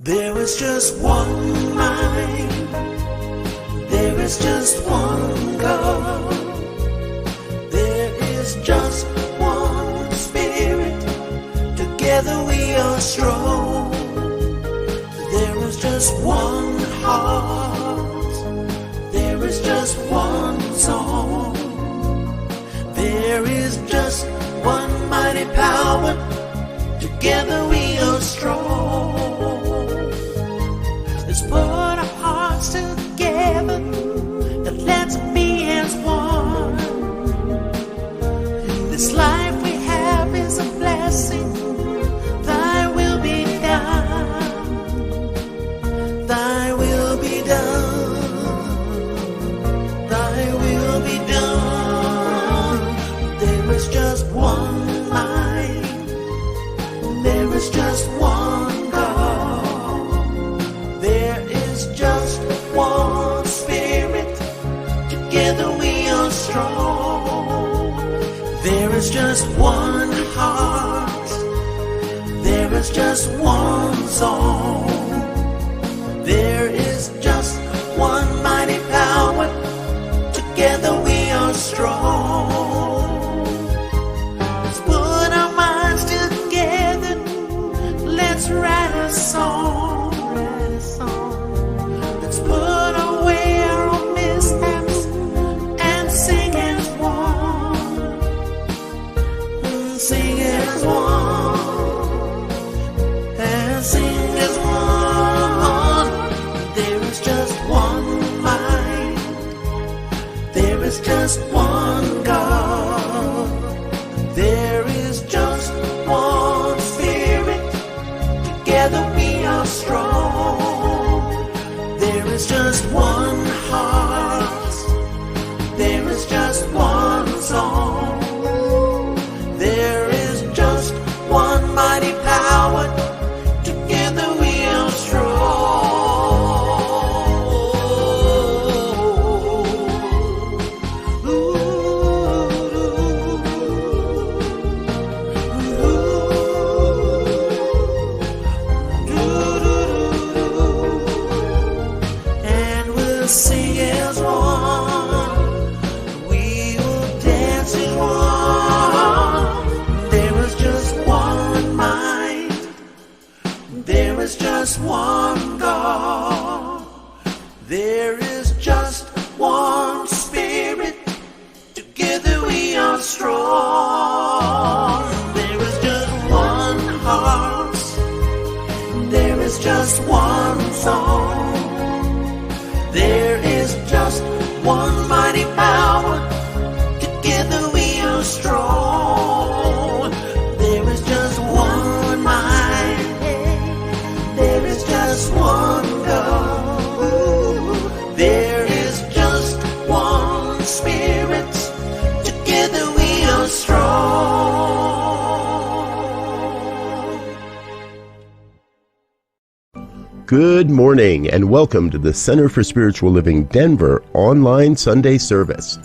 There is just one mind, there is just one God, there is just one Spirit, together we are strong. There is just one heart, there is just one song, there is just one mighty power, together we are strong. Let's put our hearts together and let's be as one. This life we have is a blessing. Thy will be done. Thy will be done. Thy will be done. There is just one mind. There is just one God. There is just one Spirit. Together we are strong. There is just one heart. There is just one song. There is just one mighty power. Together we are strong. Let's put our minds together. Let's write a song. Let's put away our own mishaps and sing as one. Sing as one. And sing as one. There is just one mind. There is just one God. There is just one Spirit. Together we are strong. There is just one heart. There is just one song. There is just one mighty power. Together we are sing as one, we will dance as one. There is just one mind, there is just one God, there is just one Spirit, together we are strong. There is just one heart, there is just one song. There is just one mighty power. Together we are strong. There is just one mind. There is just one God. There is just one Spirit. Together we are strong. Good morning and welcome to the Center for Spiritual Living Denver online Sunday service.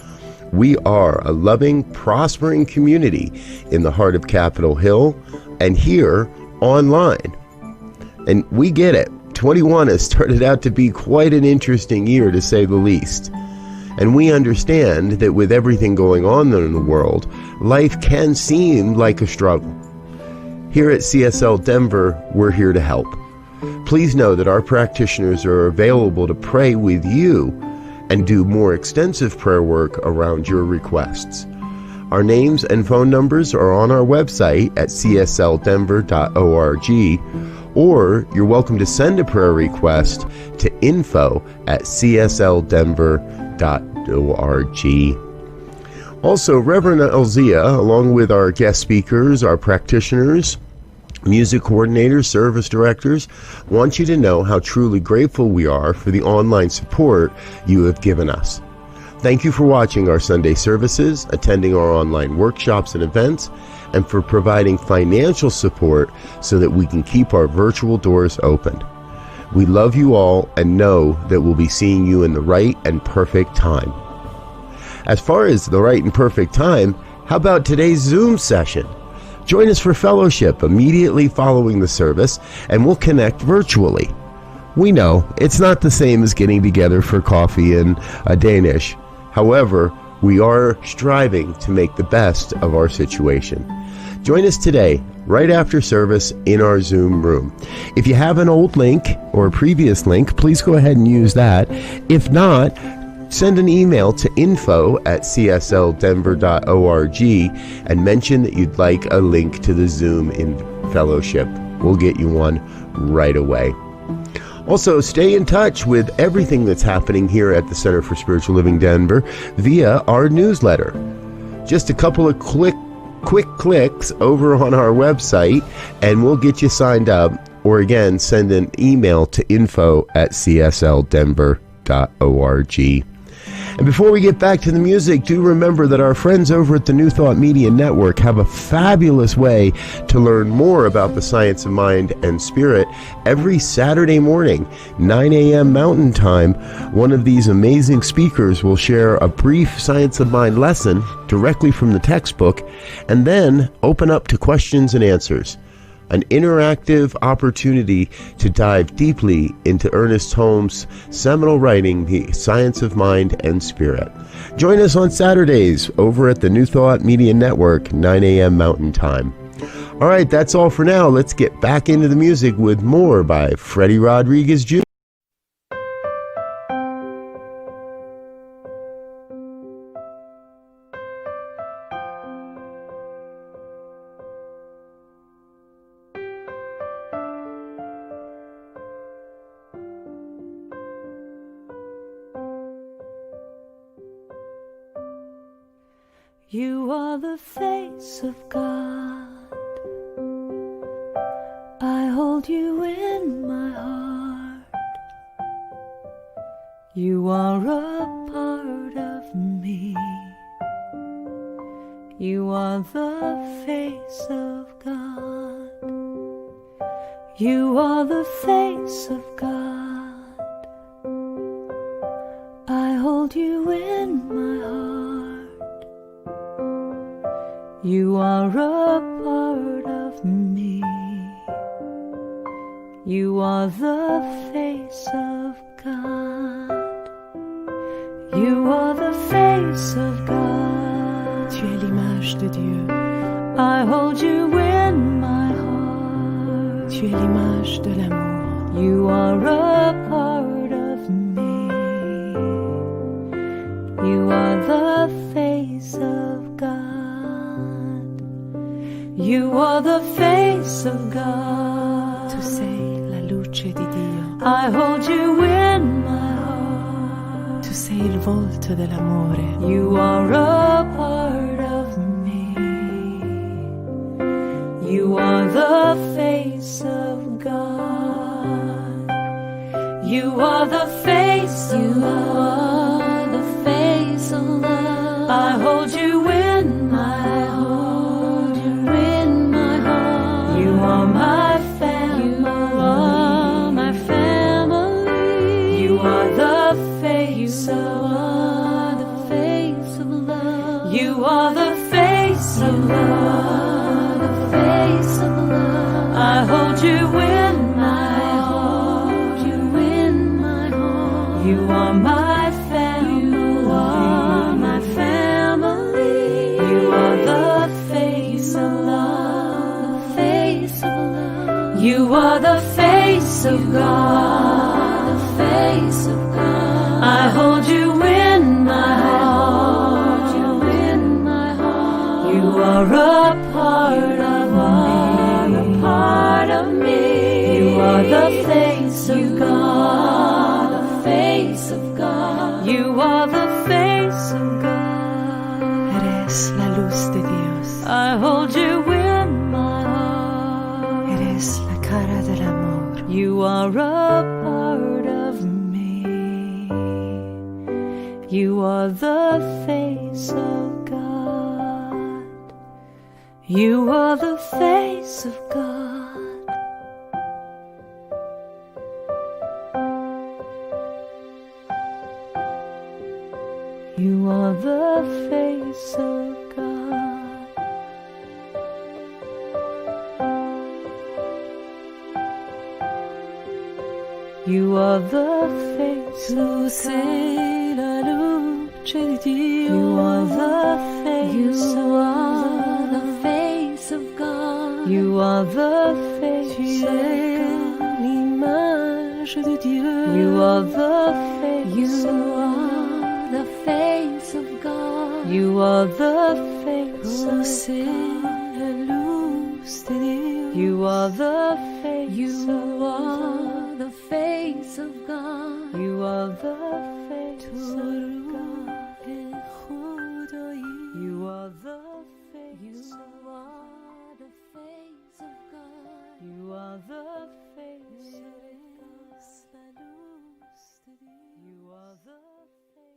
We are a loving, prospering community in the heart of Capitol Hill and here online. And we get it. 21 has started out to be quite an interesting year, to say the least. And we understand that with everything going on in the world, life can seem like a struggle. Here at CSL Denver, we're here to help. Please know that our practitioners are available to pray with you and do more extensive prayer work around your requests. Our names and phone numbers are on our website at csldenver.org, or you're welcome to send a prayer request to info@csldenver.org. Also, Reverend Elzia, along with our guest speakers, our practitioners, music coordinators, service directors, want you to know how truly grateful we are for the online support you have given us. Thank you for watching our Sunday services, attending our online workshops and events, and for providing financial support so that we can keep our virtual doors open. We love you all and know that we'll be seeing you in the right and perfect time. As far as the right and perfect time, how about today's Zoom session? Join us for fellowship immediately following the service, and we'll connect virtually. We know it's not the same as getting together for coffee and a Danish. However, we are striving to make the best of our situation. Join us today, right after service, in our Zoom room. If you have an old link or a previous link, please go ahead and use that. If not, send an email to info@csldenver.org and mention that you'd like a link to the Zoom in fellowship. We'll get you one right away. Also, stay in touch with everything that's happening here at the Center for Spiritual Living Denver via our newsletter. Just a couple of quick clicks over on our website and we'll get you signed up, or again, send an email to info@csldenver.org. And before we get back to the music, do remember that our friends over at the New Thought Media Network have a fabulous way to learn more about the science of mind and spirit. Every Saturday morning, 9 a.m. Mountain Time, one of these amazing speakers will share a brief science of mind lesson directly from the textbook and then open up to questions and answers. An interactive opportunity to dive deeply into Ernest Holmes' seminal writing, The Science of Mind and Spirit. Join us on Saturdays over at the New Thought Media Network, 9 a.m. Mountain Time. All right, that's all for now. Let's get back into the music with more by Freddie Rodriguez Jr. You are the face of God. I hold you in my heart. You are a part of me. You are the face of God. You are the face of God. I hold you in my heart. You are a part of me. You are the face of God. You are the face of God. Tu es l'image de Dieu. I hold you in my heart. Tu es l'image de l'amour. You are a part of me. You are the face of God. You are the face of God. Tu sei la luce di Dio. I hold you in my heart. Tu sei il volto dell'amore. You are a part of me. You are the face of God. You are the face of love. The face of love. I hold you in my heart. You are my family. You are my family. You are the face of love. The face of love. You are the face of love. The face of love. I hold you in my heart. You in my heart. You are my family. You are my family. You are the face of love. You are the face of God, the face of God. I hold you in my heart, you in my heart. You are a part of me, a part of me. You are the face of God, the face of God. You are the face of God. Eres la luz de Dios. I hold you in my heart. Eres la cara del amor. You are a part of me. You are the face of God. You are the face of God. You are the face of God. You are the face. Tu sei la luce di Dio. You are the face. You are the face of God. You are the face. Tu es l'image de Dieu. You are the face. You are the face of God. You are the face. Tu sais la luz de Dios. You are the face. You are the face of God. You are the face Tu of God. ruh You are the face. You are the face of God. You are the face. Eres la luz de Dios. You are the face.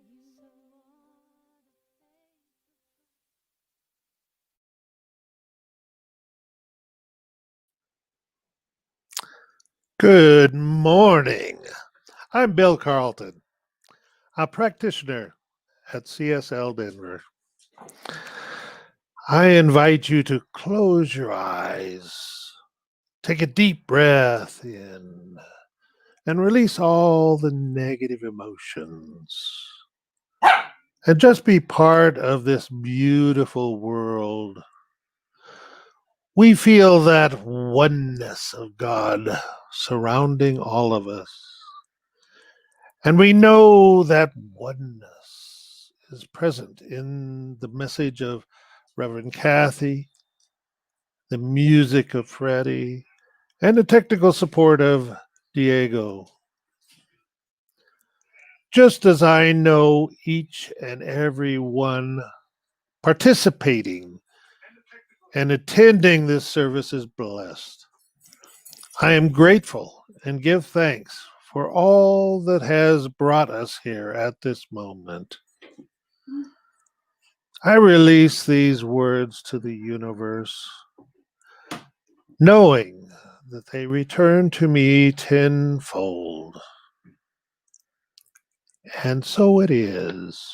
Good morning. I'm Bill Carlton, a practitioner at CSL Denver. I invite you to close your eyes, take a deep breath in, and release all the negative emotions. And just be part of this beautiful world. We feel that oneness of God surrounding all of us. And we know that oneness is present in the message of Reverend Kathy, the music of Freddie, and the technical support of Diego. Just as I know each and every one participating and attending this service is blessed, I am grateful and give thanks for all that has brought us here at this moment. I release these words to the universe, knowing that they return to me tenfold. And so it is.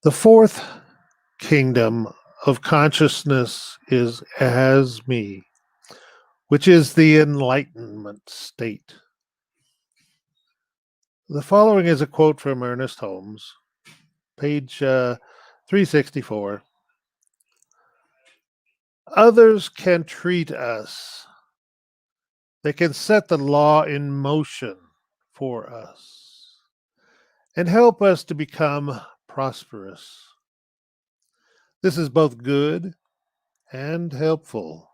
The fourth kingdom of consciousness is as me, which is the enlightenment state. The following is a quote from Ernest Holmes, page 364. Others can treat us. They can set the law in motion for us and help us to become prosperous. This is both good and helpful.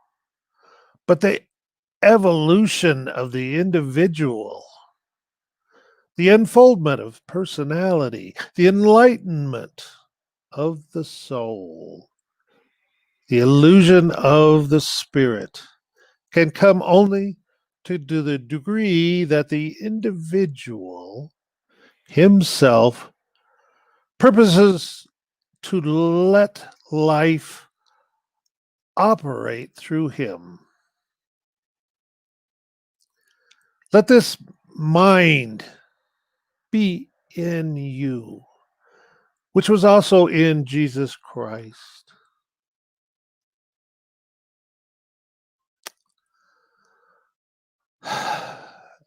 But the evolution of the individual, the unfoldment of personality, the enlightenment of the soul, the illusion of the spirit can come only to the degree that the individual himself purposes to let life operate through him. Let this mind be in you, which was also in Jesus Christ.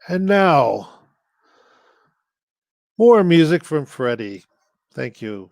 And now, more music from Freddie. Thank you.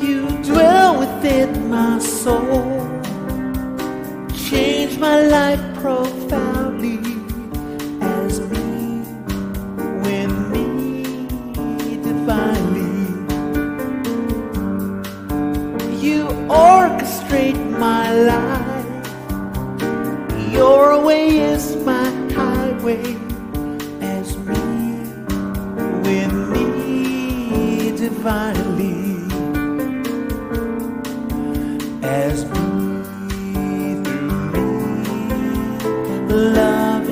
You dwell within my soul, change my life profoundly as me, win me divinely. You orchestrate my life, your way is my highway as me, win me divinely. As me, through me, love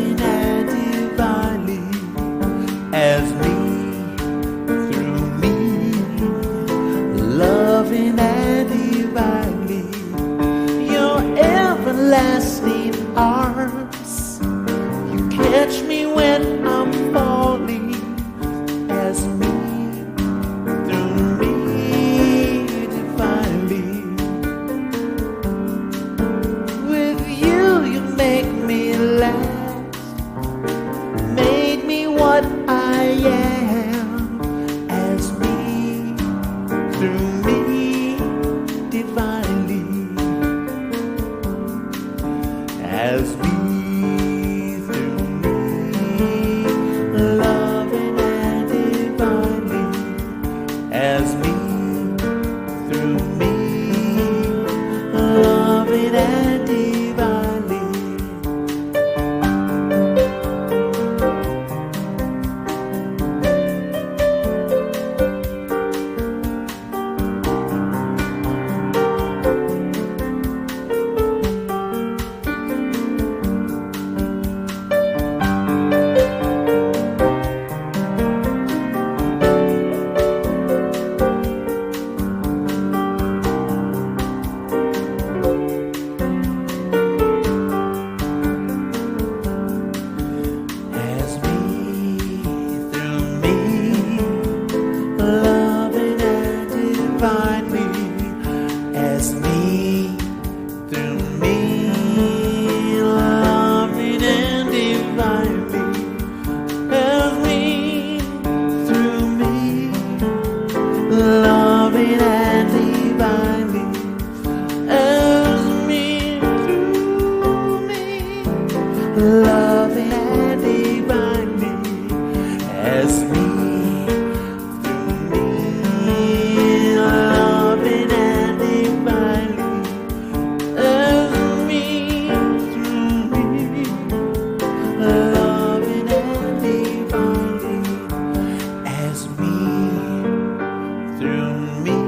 as me through me, loving and divinely, as me through me, loving and divinely. As me through me, loving and divinely, as me through me, loving and divinely, as me through me, loving and divinely, as me through me, loving and divinely, as me through me, loving and divinely, as me through me, loving and divinely, as me through me,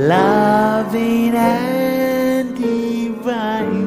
loving and divinely.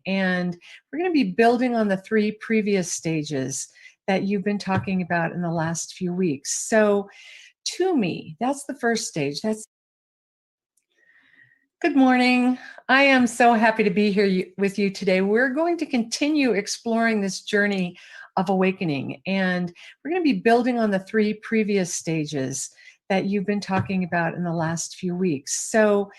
And we're going to be building on the 3 previous stages that you've been talking about in the last few weeks. So, to me, that's the first stage. That's Good morning. I am so happy to be here with you today. We're going to continue exploring this journey of awakening, and we're going to be building on the 3 previous stages that you've been talking about in the last few weeks. So,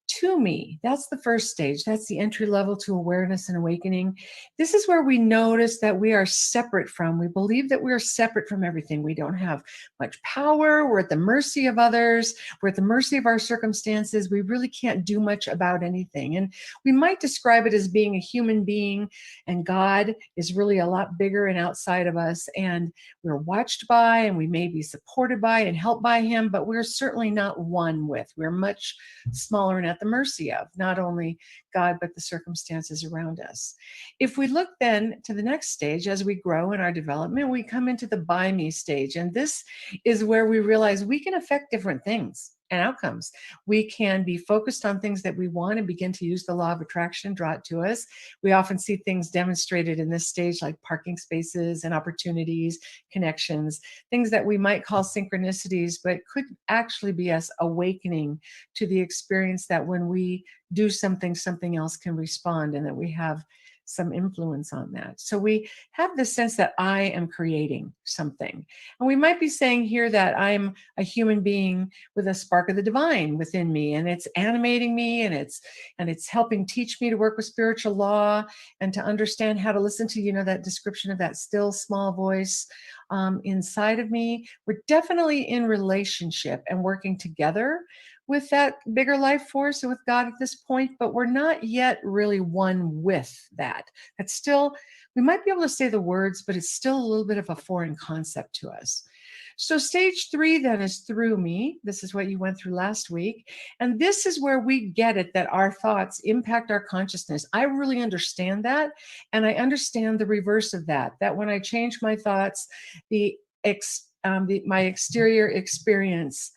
to me, that's the first stage. That's the entry level to awareness and awakening. This is where we notice that we are separate from, we believe that we're separate from everything. We don't have much power. We're at the mercy of others. We're at the mercy of our circumstances. We really can't do much about anything. And we might describe it as being a human being, and God is really a lot bigger and outside of us. And we're watched by, and we may be supported by and helped by Him, but we're certainly not one with. We're much smaller and at the mercy of not only God, but the circumstances around us. If we look then to the next stage, as we grow in our development, we come into the by me stage. And this is where we realize we can affect different things and outcomes. We can be focused on things that we want and begin to use the law of attraction, draw it to us. We often see things demonstrated in this stage like parking spaces and opportunities, connections, things that we might call synchronicities, but could actually be us awakening to the experience that when we do something, something else can respond, and that we have some influence on that. So we have the sense that I am creating something. And we might be saying here that I'm a human being with a spark of the divine within me, and it's animating me, and it's helping teach me to work with spiritual law and to understand how to listen to, that description of that still small voice inside of me. We're definitely in relationship and working together with that bigger life force and with God at this point, but we're not yet really one with that. That's still, we might be able to say the words, but it's still a little bit of a foreign concept to us. So stage 3 then is through me. This is what you went through last week. And this is where we get it, that our thoughts impact our consciousness. I really understand that. And I understand the reverse of that, that when I change my thoughts, my exterior experience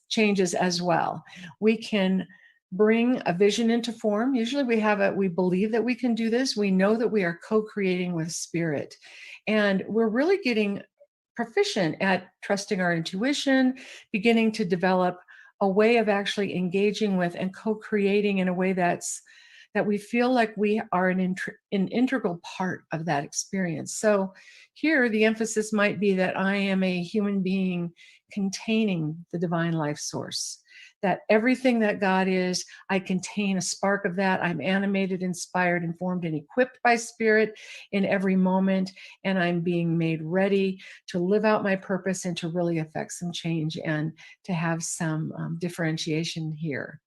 changes as well. We can bring a vision into form. Usually we believe that we can do this. We know that we are co-creating with spirit. And we're really getting proficient at trusting our intuition, beginning to develop a way of actually engaging with and co-creating in a way that we feel like we are an integral part of that experience. So here, the emphasis might be that I am a human being containing the divine life source, that everything that God is, I contain a spark of that. I'm animated, inspired, informed, and equipped by spirit in every moment, and I'm being made ready to live out my purpose and to really affect some change and to have some differentiation here.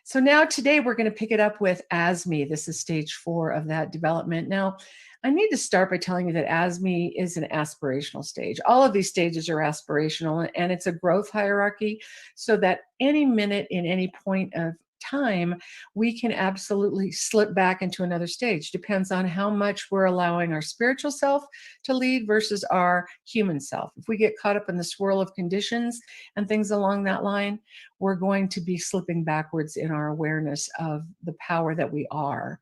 So now today we're going to pick it up with As Me. This is stage 4 of that development. Now, I need to start by telling you that As Me is an aspirational stage. All of these stages are aspirational, and it's a growth hierarchy, so that any minute in any point of time, we can absolutely slip back into another stage. Depends on how much we're allowing our spiritual self to lead versus our human self. If we get caught up in the swirl of conditions and things along that line, we're going to be slipping backwards in our awareness of the power that we are,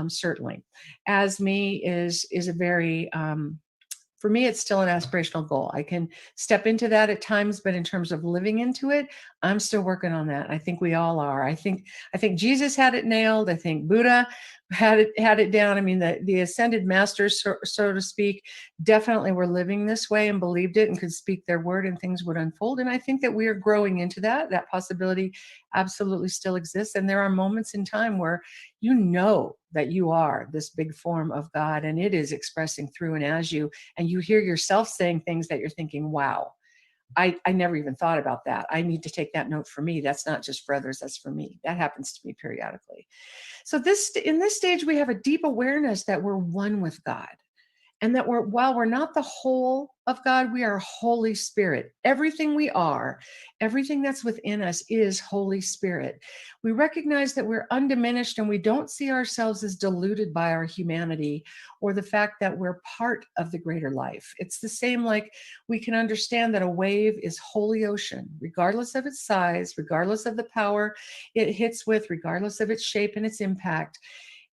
certainly. As Me is a very, for me, it's still an aspirational goal. I can step into that at times, but in terms of living into it, I'm still working on that. I think we all are. I think Jesus had it nailed. I think Buddha had it down. I mean, the ascended masters, so to speak, definitely were living this way and believed it and could speak their word and things would unfold. And I think that we are growing into that. That possibility absolutely still exists. And there are moments in time where you know that you are this big form of God and it is expressing through and as you, and you hear yourself saying things that you're thinking, wow, I never even thought about that. I need to take that note for me. That's not just for others, that's for me. That happens to me periodically. So in this stage, we have a deep awareness that we're one with God. And that while we're not the whole of God, we are Holy Spirit. Everything we are, everything that's within us is Holy Spirit. We recognize that we're undiminished and we don't see ourselves as diluted by our humanity or the fact that we're part of the greater life. It's the same like we can understand that a wave is holy ocean, regardless of its size, regardless of the power it hits with, regardless of its shape and its impact.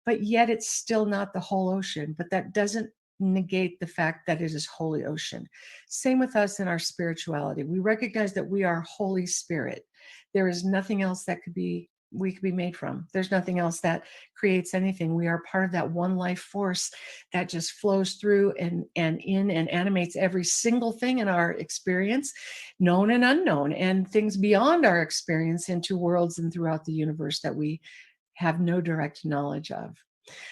But yet it's still not the whole ocean. But that doesn't negate the fact that it is holy ocean. Same with us in our spirituality. We recognize that we are Holy Spirit. There is nothing else that we could be made from. There's nothing else that creates anything. We are part of that one life force that just flows through and in and animates every single thing in our experience, known and unknown, and things beyond our experience into worlds and throughout the universe that we have no direct knowledge of.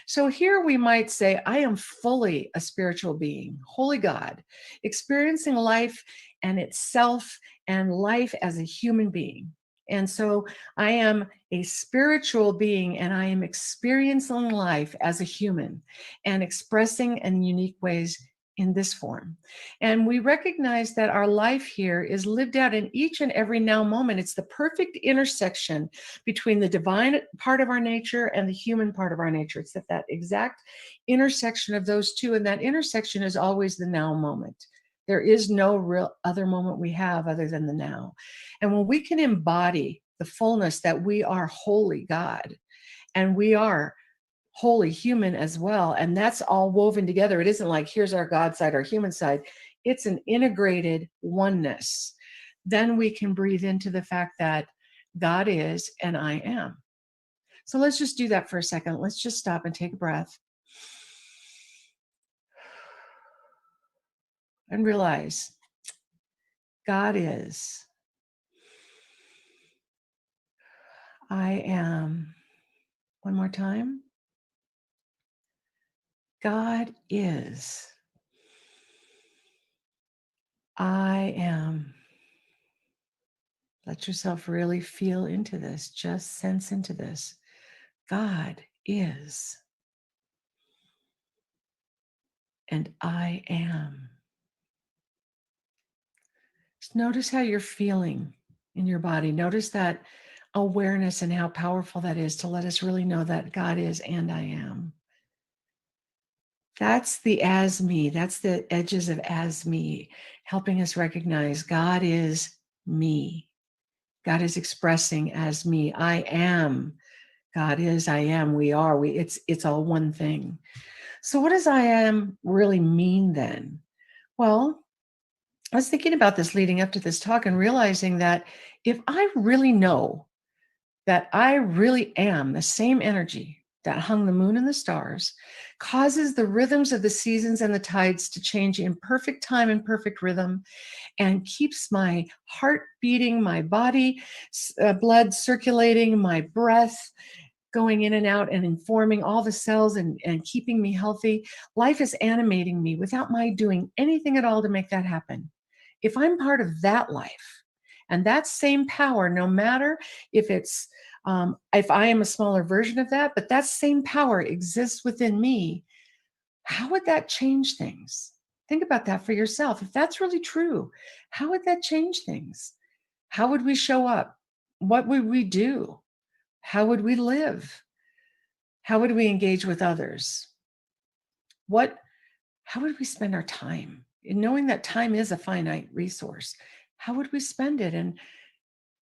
So here we might say, I am fully a spiritual being, holy God, experiencing life and itself and life as a human being. And so I am a spiritual being and I am experiencing life as a human and expressing in unique ways in this form. And we recognize that our life here is lived out in each and every now moment. It's the perfect intersection between the divine part of our nature and the human part of our nature. It's at that exact intersection of those two. And that intersection is always the now moment. There is no real other moment we have other than the now. And when we can embody the fullness that we are holy God and we are holy human as well, and that's all woven together. It isn't like here's our God side, our human side. It's an integrated oneness. Then we can breathe into the fact that God is and I am. So let's just do that for a second. Let's just stop and take a breath and realize God is. I am. One more time. God is. I am. Let yourself really feel into this. Just sense into this. God is. And I am. Just notice how you're feeling in your body. Notice that awareness and how powerful that is to let us really know that God is and I am. That's the as me. That's the edges of as me, helping us recognize God is me. God is expressing as me. I am. God is, I am, we are. It's all one thing. So what does I am really mean then? Well, I was thinking about this leading up to this talk and realizing that if I really know that I really am the same energy that hung the moon and the stars, causes the rhythms of the seasons and the tides to change in perfect time and perfect rhythm, and keeps my heart beating, my body, blood circulating, my breath going in and out and informing all the cells and keeping me healthy. Life is animating me without my doing anything at all to make that happen. If I'm part of that life and that same power, no matter if it's, if I am a smaller version of that, but that same power exists within me, how would that change things? Think about that for yourself. If that's really true, how would that change things? How would we show up? What would we do? How would we live? How would we engage with others? How would we spend our time? And knowing that time is a finite resource, how would we spend it? And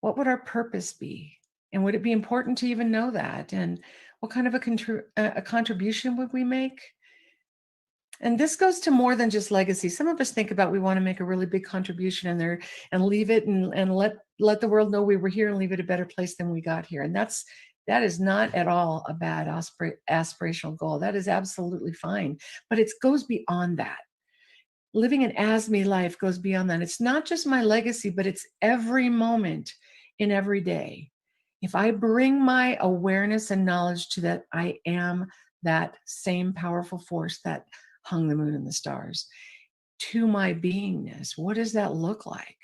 what would our purpose be? And would it be important to even know that? And what kind of a contribution would we make? And this goes to more than just legacy. Some of us think about we want to make a really big contribution in there and leave it and let the world know we were here and leave it a better place than we got here. And that is not at all a bad aspirational goal. That is absolutely fine. But it goes beyond that. Living an as-me life goes beyond that. It's not just my legacy, but it's every moment in every day. If I bring my awareness and knowledge to that, I am that same powerful force that hung the moon and the stars, to my beingness. What does that look like?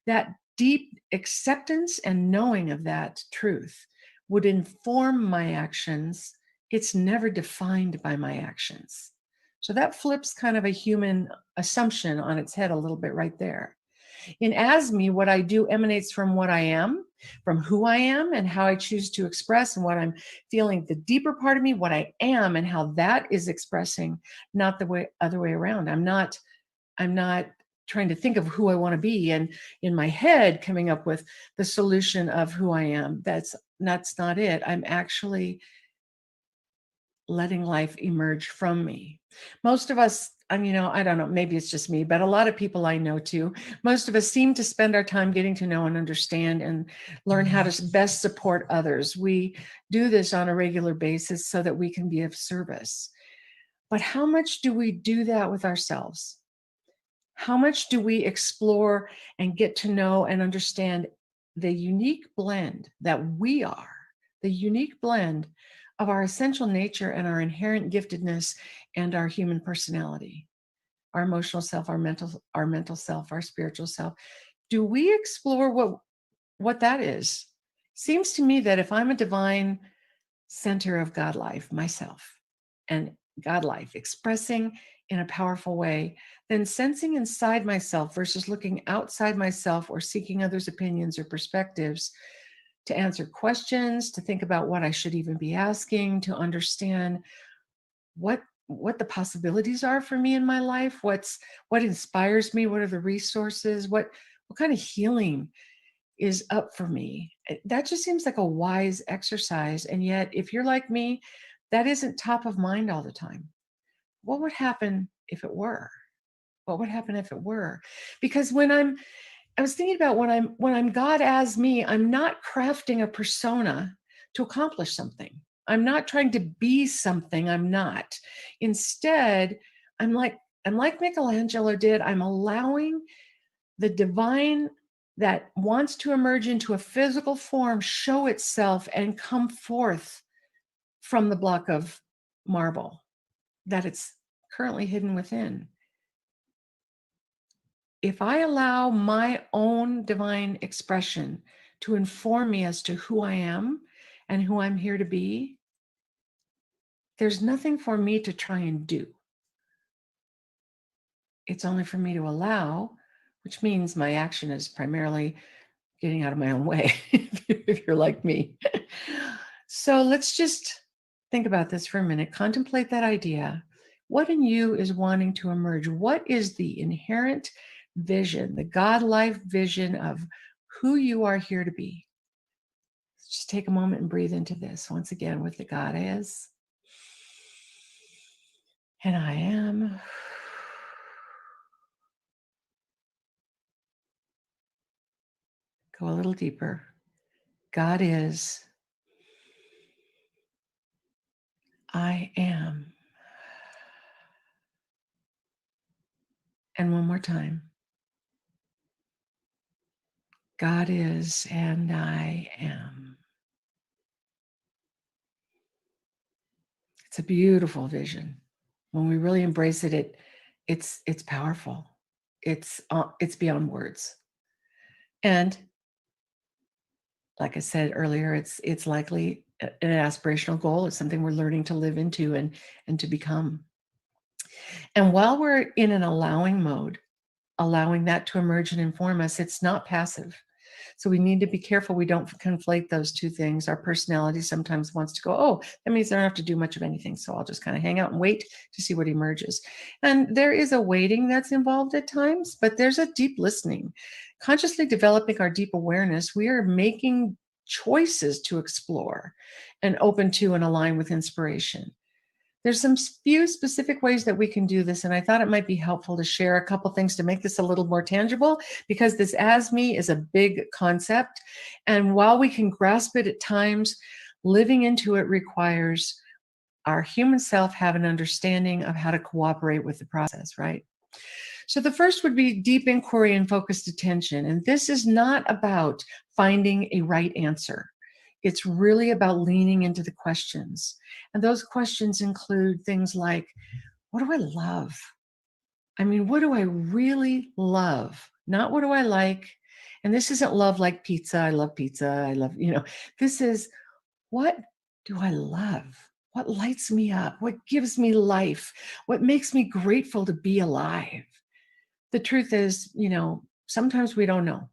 That deep acceptance and knowing of that truth would inform my actions. It's never defined by my actions. So that flips kind of a human assumption on its head a little bit right there. In as-me, what I do emanates from what I am, from who I am and how I choose to express, and what I'm feeling, the deeper part of me, what I am and how that is expressing, not the other way around. I'm not trying to think of who I want to be and in my head coming up with the solution of who I am. That's not it. I'm actually letting life emerge from me. Most of us, I don't know, maybe it's just me, but a lot of people I know too, most of us seem to spend our time getting to know and understand and learn how to best support others. We do this on a regular basis so that we can be of service. But how much do we do that with ourselves? How much do we explore and get to know and understand the unique blend that we are, the unique blend of our essential nature and our inherent giftedness and our human personality, our emotional self, our mental self, our spiritual self? Do we explore what that is? Seems to me that if I'm a divine center of God life, myself, and God life expressing in a powerful way, then sensing inside myself versus looking outside myself or seeking others' opinions or perspectives to answer questions, to think about what I should even be asking, to understand what the possibilities are for me in my life, what inspires me, what are the resources, what kind of healing is up for me. That just seems like a wise exercise. And yet, if you're like me, that isn't top of mind all the time. What would happen if it were? What would happen if it were? Because I was thinking about when I'm God as me, I'm not crafting a persona to accomplish something. I'm not trying to be something I'm not. Instead, I'm like Michelangelo did. I'm allowing the divine that wants to emerge into a physical form show itself and come forth from the block of marble that it's currently hidden within. If I allow my own divine expression to inform me as to who I am and who I'm here to be, there's nothing for me to try and do. It's only for me to allow, which means my action is primarily getting out of my own way, if you're like me. So let's just think about this for a minute. Contemplate that idea. What in you is wanting to emerge? What is the inherent vision, the God-like vision of who you are here to be? Just take a moment and breathe into this once again with the God is, and I am. Go a little deeper. God is, I am. And one more time. God is, and I am. It's a beautiful vision. When we really embrace it, it's powerful. It's beyond words. And like I said earlier, it's likely an aspirational goal. It's something we're learning to live into and to become. And while we're in an allowing mode, allowing that to emerge and inform us, it's not passive. So we need to be careful we don't conflate those two things. Our personality sometimes wants to go, oh, that means I don't have to do much of anything. So I'll just kind of hang out and wait to see what emerges. And there is a waiting that's involved at times, but there's a deep listening. Consciously developing our deep awareness, we are making choices to explore and open to and align with inspiration. There's some few specific ways that we can do this, and I thought it might be helpful to share a couple things to make this a little more tangible, because this as me is a big concept. And while we can grasp it at times, living into it requires our human self have an understanding of how to cooperate with the process, right? So the first would be deep inquiry and focused attention. And this is not about finding a right answer. It's really about leaning into the questions. And those questions include things like, what do I love? I mean, what do I really love? Not what do I like? And this isn't love like pizza. I love pizza. I love, this is, what do I love? What lights me up? What gives me life? What makes me grateful to be alive? The truth is, sometimes we don't know.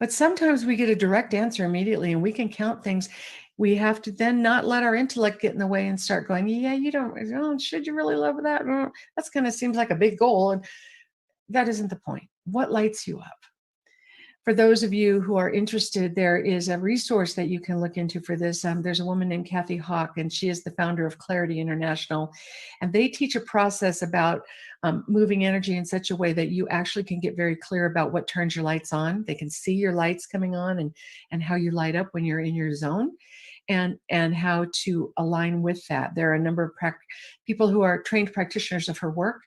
But sometimes we get a direct answer immediately and we can count things. We have to then not let our intellect get in the way and start going, yeah, should you really love that? That's kind of seems like a big goal. And that isn't the point. What lights you up? For those of you who are interested, there is a resource that you can look into for this. There's a woman named Kathy Hawk, and she is the founder of Clarity International. And they teach a process about moving energy in such a way that you actually can get very clear about what turns your lights on. They can see your lights coming on and how you light up when you're in your zone. And how to align with that. There are a number of people who are trained practitioners of her work,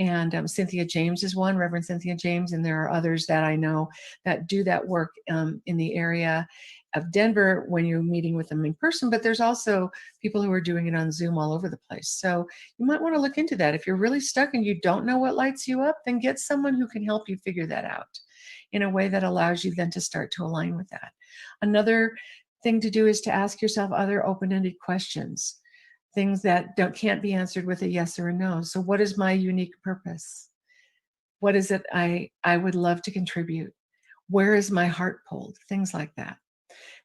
and Cynthia James is one, Reverend Cynthia James, and there are others that I know that do that work in the area of Denver when you're meeting with them in person, but there's also people who are doing it on Zoom all over the place. So you might want to look into that. If you're really stuck and you don't know what lights you up, then get someone who can help you figure that out in a way that allows you then to start to align with that. Another thing to do is to ask yourself other open-ended questions, things that can't be answered with a yes or a no. So what is my unique purpose? What is it I would love to contribute? Where is my heart pulled? Things like that.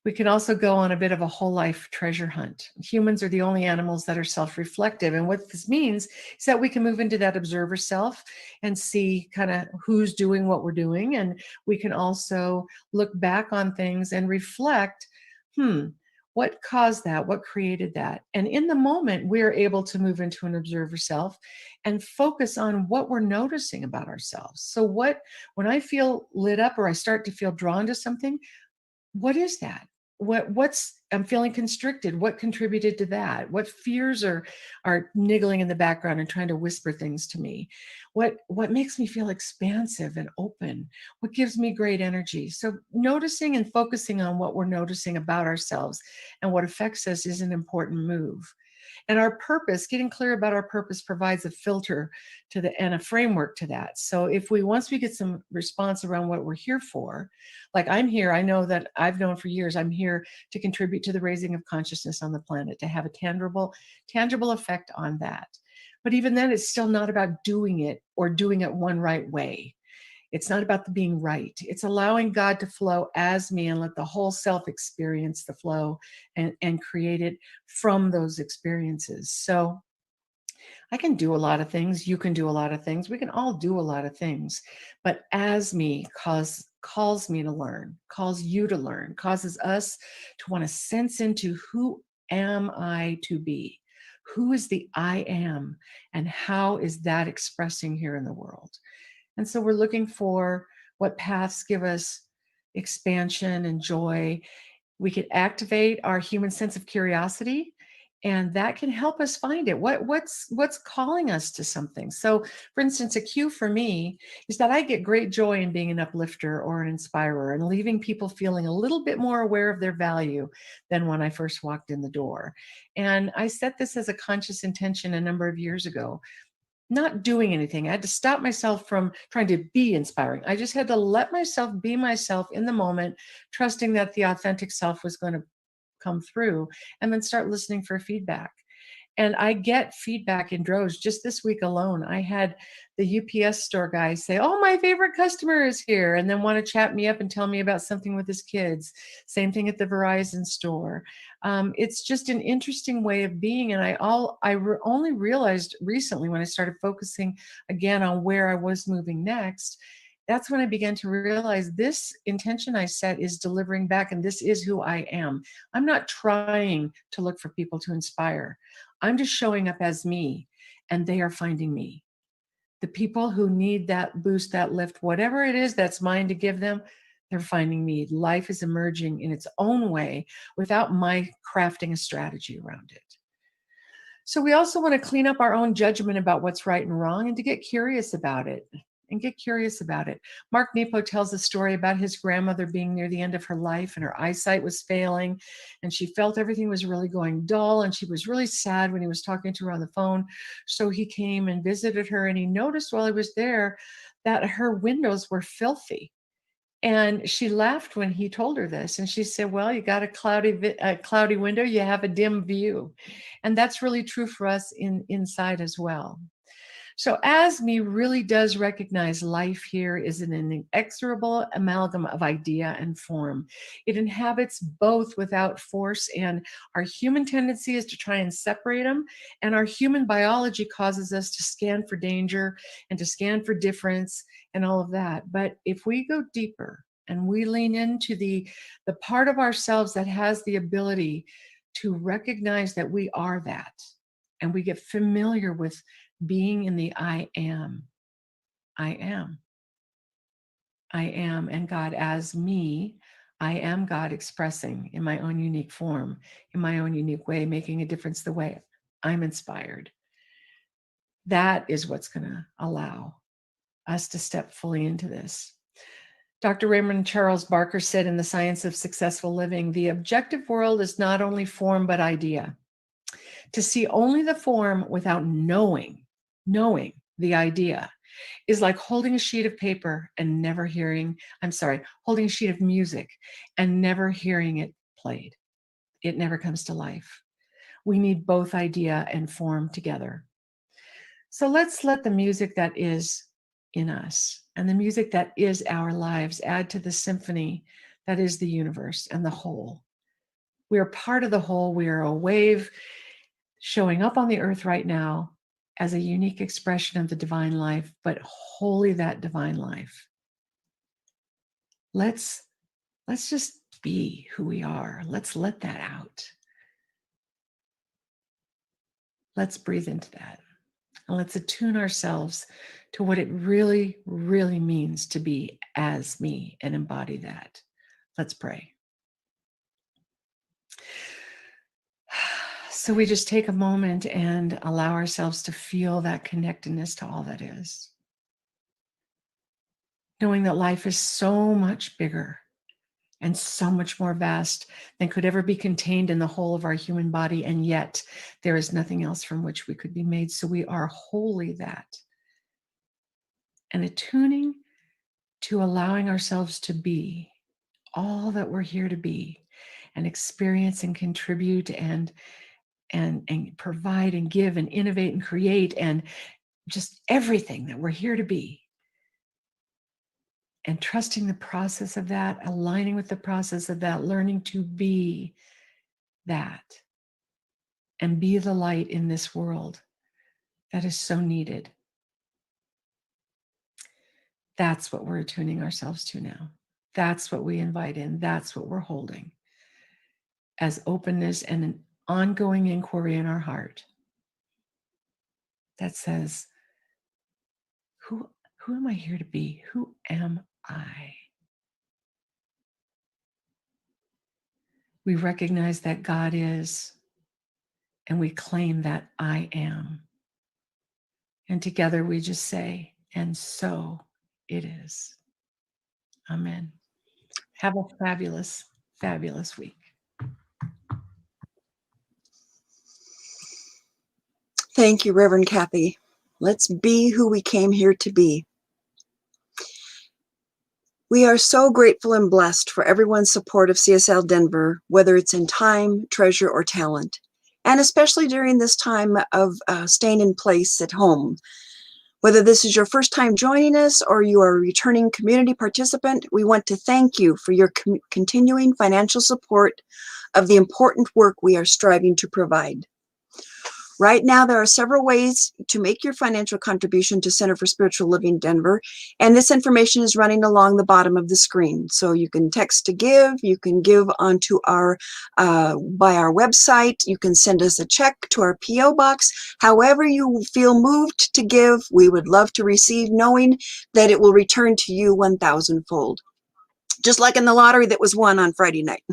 We can also go on a bit of a whole life treasure hunt. Humans are the only animals that are self-reflective. And what this means is that we can move into that observer self and see kind of who's doing what we're doing. And we can also look back on things and reflect, what caused that? What created that? And in the moment, we're able to move into an observer self and focus on what we're noticing about ourselves. So when I feel lit up or I start to feel drawn to something, what is that? what's I'm feeling constricted. What contributed to that? What fears are niggling in the background and trying to whisper things to me? What makes me feel expansive and open? What gives me great energy? So noticing and focusing on what we're noticing about ourselves and what affects us is an important move. And our purpose, getting clear about our purpose, provides a filter to the and a framework to that. So if we once we get some response around what we're here for, like I'm here, I know that I've known for years I'm here to contribute to the raising of consciousness on the planet, to have a tangible effect on that. But even then, it's still not about doing it or doing it one right way. It's not about the being right. It's allowing God to flow as me and let the whole self experience the flow and create it from those experiences. So I can do a lot of things. You can do a lot of things. We can all do a lot of things. But as me calls me to learn, calls you to learn, causes us to want to sense into who am I to be? Who is the I am? And how is that expressing here in the world? And so we're looking for what paths give us expansion and joy. We could activate our human sense of curiosity, and that can help us find it. What's calling us to something? So, for instance, a cue for me is that I get great joy in being an uplifter or an inspirer and leaving people feeling a little bit more aware of their value than when I first walked in the door. And I set this as a conscious intention a number of years ago, not doing anything. I had to stop myself from trying to be inspiring. I just had to let myself be myself in the moment, trusting that the authentic self was going to come through, and then start listening for feedback. And I get feedback in droves. Just this week alone, I had the UPS store guy say, "Oh, my favorite customer is here," and then want to chat me up and tell me about something with his kids. Same thing at the Verizon store. It's just an interesting way of being. And only realized recently when I started focusing again on where I was moving next. That's when I began to realize this intention I set is delivering back, and this is who I am. I'm not trying to look for people to inspire. I'm just showing up as me, and they are finding me. The people who need that boost, that lift, whatever it is that's mine to give them, they're finding me. Life is emerging in its own way without my crafting a strategy around it. So we also want to clean up our own judgment about what's right and wrong and to get curious about it. Mark Nepo tells a story about his grandmother being near the end of her life and her eyesight was failing and she felt everything was really going dull and she was really sad when he was talking to her on the phone. So he came and visited her and he noticed while he was there that her windows were filthy. And she laughed when he told her this. And she said, "Well, you got a cloudy window, you have a dim view." And that's really true for us inside as well. So ASME really does recognize life here is an inexorable amalgam of idea and form. It inhabits both without force, and our human tendency is to try and separate them, and our human biology causes us to scan for danger and to scan for difference and all of that. But if we go deeper and we lean into the part of ourselves that has the ability to recognize that we are that, and we get familiar with being in the I am, and God as me, I am God expressing in my own unique form, in my own unique way, making a difference the way I'm inspired. That is what's going to allow us to step fully into this. Dr. Raymond Charles Barker said in The Science of Successful Living, the objective world is not only form, but idea. To see only the form without knowing the idea is like holding a sheet of paper and never holding a sheet of music and never hearing it played. It never comes to life. We need both idea and form together. So let's let the music that is in us and the music that is our lives add to the symphony that is the universe and the whole. We are part of the whole. We are a wave showing up on the earth right now as a unique expression of the divine life, but wholly that divine life. Let's just be who we are. Let's let that out. Let's breathe into that. And let's attune ourselves to what it really, really means to be as me and embody that. Let's pray. So we just take a moment and allow ourselves to feel that connectedness to all that is. Knowing that life is so much bigger and so much more vast than could ever be contained in the whole of our human body. And yet there is nothing else from which we could be made. So we are wholly that. And attuning to allowing ourselves to be all that we're here to be, and experience and contribute and provide and give and innovate and create and just everything that we're here to be. And trusting the process of that, aligning with the process of that, learning to be that and be the light in this world that is so needed. That's what we're attuning ourselves to now. That's what we invite in. That's what we're holding as openness and an ongoing inquiry in our heart that says, who am I here to be? Who am I? We recognize that God is, and we claim that I am. And together we just say, and so it is. Amen. Have a fabulous, fabulous week. Thank you, Reverend Kathy. Let's be who we came here to be. We are so grateful and blessed for everyone's support of CSL Denver, whether it's in time, treasure, or talent, and especially during this time of staying in place at home. Whether this is your first time joining us or you are a returning community participant, we want to thank you for your continuing financial support of the important work we are striving to provide. Right now, there are several ways to make your financial contribution to Center for Spiritual Living Denver, and this information is running along the bottom of the screen. So you can text to give, you can give onto our by our website, you can send us a check to our P.O. box. However you feel moved to give, we would love to receive, knowing that it will return to you 1,000-fold. Just like in the lottery that was won on Friday night.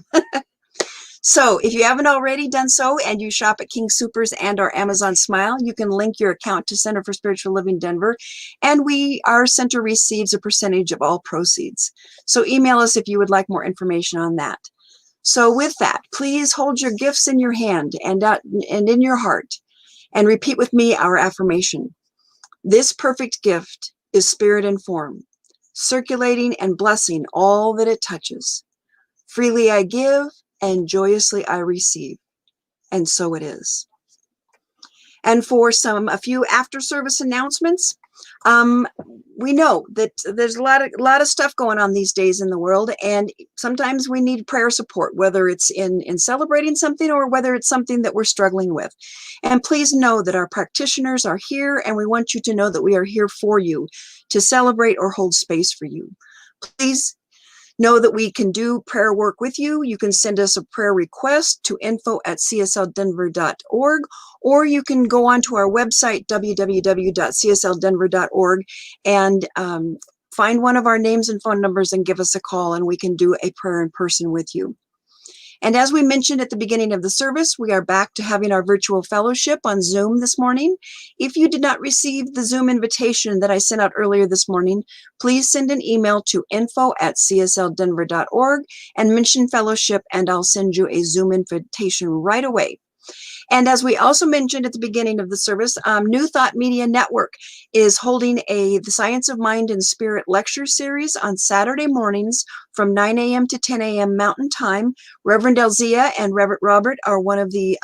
So if you haven't already done so and you shop at King Soopers and our Amazon Smile, you can link your account to Center for Spiritual Living Denver, and our center receives a percentage of all proceeds. So email us if you would like more information on that. So with that, please hold your gifts in your hand and in your heart, and repeat with me our affirmation. This perfect gift is spirit and form, circulating and blessing all that it touches. Freely I give, and joyously I receive. And so it is. And for a few after service announcements, we know that there's a lot of stuff going on these days in the world, and sometimes we need prayer support, whether it's in celebrating something or whether it's something that we're struggling with. And please know that our practitioners are here, and we want you to know that we are here for you to celebrate or hold space for you. Please know that we can do prayer work with you. You can send us a prayer request to info@cslddenver.org, or you can go onto our website, www.cslddenver.org, and find one of our names and phone numbers and give us a call, and we can do a prayer in person with you. And as we mentioned at the beginning of the service, we are back to having our virtual fellowship on Zoom this morning. If you did not receive the Zoom invitation that I sent out earlier this morning, please send an email to info@cslddenver.org and mention fellowship, and I'll send you a Zoom invitation right away. And as we also mentioned at the beginning of the service, New Thought Media Network is holding the Science of Mind and Spirit lecture series on Saturday mornings from 9 a.m. to 10 a.m. Mountain Time. Reverend Elzia and Reverend Robert are one of the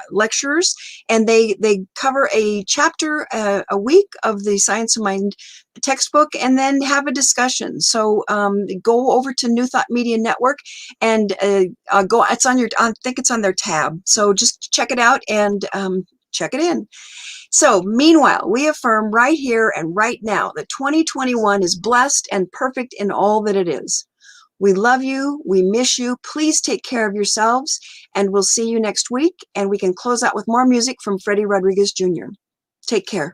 lecturers, and they cover a chapter a week of the Science of Mind textbook and then have a discussion. So go over to New Thought Media Network and it's on I think it's on their tab. So just check it out and check it in. So meanwhile, we affirm right here and right now that 2021 is blessed and perfect in all that it is. We love you. We miss you. Please take care of yourselves, and we'll see you next week. And we can close out with more music from Freddie Rodriguez Jr. Take care.